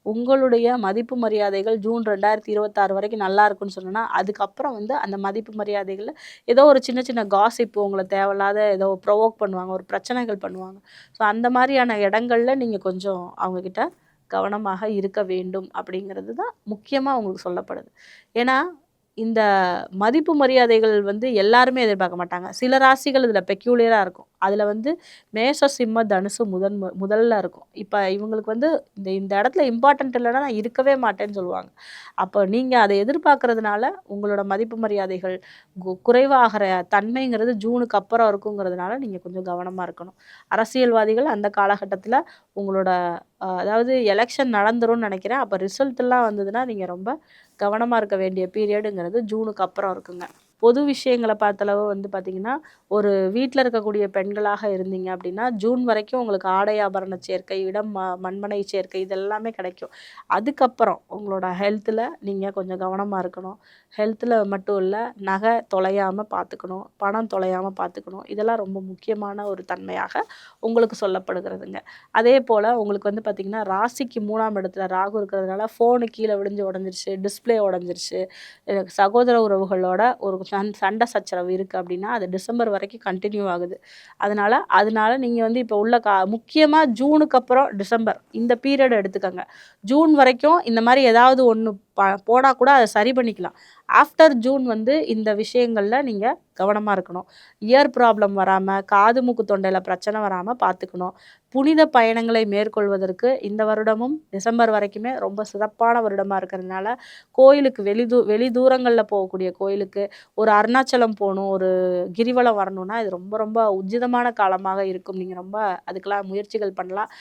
உங்களுடைய மதிப்பு மரியாதைகள் ஜூன் 2026 வரைக்கும் நல்லா இருக்குன்னு சொன்னேன்னா, அதுக்கப்புறம் வந்து அந்த மதிப்பு மரியாதைகள்ல ஏதோ ஒரு சின்ன சின்ன காசிப் உங்கள தேவையில்லாத ஏதோ ப்ரொவோக் பண்ணுவாங்க. ஒரு பிரச்சனைகள் பண்ணுவாங்க. ஸோ அந்த மாரியான இடங்கள்ல நீங்க கொஞ்சம் அவங்க கிட்ட கவனமாக இருக்க வேண்டும் அப்படிங்கிறது தான் முக்கியமா உங்களுக்கு சொல்லப்படுது. ஏன்னா, இந்த மதிப்பு மரியாதைகள் வந்து எல்லாருமே எதிர்பார்க்க மாட்டாங்க. சில ராசிகள் இதில பெக்யூலியரா இருக்கும். அதில வந்து மேஷ, சிம்ம, தனுசு முதல்ல இருக்கும். இப்ப இவங்களுக்கு வந்து இந்த இந்த இடத்துல இம்பார்ட்டன்ட் இல்லன்னா நான் இருக்கவே மாட்டேன்னு சொல்லுவாங்க. அப்ப நீங்க அத எதிர்பார்க்கறதுனால, உங்களோட மதிப்பு மரியாதைகள் குறைவாகிற தன்மைங்கிறது ஜூனுக்கு அப்புறம் இருக்குங்கிறதுனால, நீங்க கொஞ்சம் கவனமா இருக்கணும். அரசியல்வாதிகள் அந்த காலகட்டத்தில உங்களோட அதாவது எலக்ஷன் நடந்துரும்னு நெனைக்கிறேன். அப்ப ரிசல்ட்லாம் வந்ததுன்னா, நீங்க ரொம்ப கவனமா இருக்க வேண்டிய பீரியடுங்கிறது ஜூனுக்கு அப்புறம் இருக்குங்க. பொது விஷயங்கள பார்த்தளவு வந்து பார்த்தீங்கன்னா, ஒரு வீட்ல இருக்கக்கூடிய பெண்களாக இருந்தீங்க அப்படின்னா, ஜூன் வரைக்கும் உங்களுக்கு ஆடை ஆபரண சேர்க்கை, இடம் மண்மனை சேர்க்கை இதெல்லாமே கிடைக்கும். அதுக்கப்புறம் உங்களோட ஹெல்த்ல நீங்க கொஞ்சம் கவனமா இருக்கணும். ஹெல்த்ல மட்டும் இல்ல, நகை தொலையாம பார்த்துக்கணும், பணம் தொலையாம பார்த்துக்கணும். இதெல்லாம் ரொம்ப முக்கியமான ஒரு தன்மையாக உங்களுக்கு சொல்லப்படுகிறதுங்க. அதேபோல உங்களுக்கு வந்து பார்த்தீங்கன்னா, ராசிக்கு 3ஆம் இடத்துல ராகு இருக்கிறதுனால ஃபோனு கீழ விழுந்து உடைஞ்சிருச்சு, டிஸ்ப்ளே உடைஞ்சிருச்சு, சகோதர உறவுகளோட ஒரு சண்டை சச்சரவு இருக்கு அப்படின்னா, அது டிசம்பர் வரைக்கும் கன்டின்யூ ஆகுது. அதனால நீங்க வந்து இப்போ உள்ள முக்கியமா ஜூனுக்கு அப்புறம் டிசம்பர் இந்த பீரியட் எடுத்துக்கங்க. ஜூன் வரைக்கும் இந்த மாரி ஏதாவது ஒண்ணு போனா கூட அத சரி பண்ணிக்கலாம். ஆஃப்டர் ஜூன் வந்து இந்த விஷயங்கள்ல நீங்க கவனமா இருக்கணும். இயர் ப்ராப்ளம் வராம, காது, மூக்கு, தொண்டையில பிரச்சனை வராம பார்த்துக்கணும். புனித பயணங்களை மேற்கொள்வதற்கு இந்த வருடமும் டிசம்பர் வரைக்குமே ரொம்ப சிறப்பான வருடமா இருக்கிறதுனால, கோயிலுக்கு வெளி தூரங்கள்ல போகக்கூடிய கோயிலுக்கு, ஒரு அருணாச்சலம் போணும், ஒரு கிரிவலம் வரணும்னா, இது ரொம்ப ரொம்ப உச்சிதமான காலமாக இருக்கும். நீங்க ரொம்ப அதுக்கெல்லாம் முயற்சிகள் பண்ணலாம்.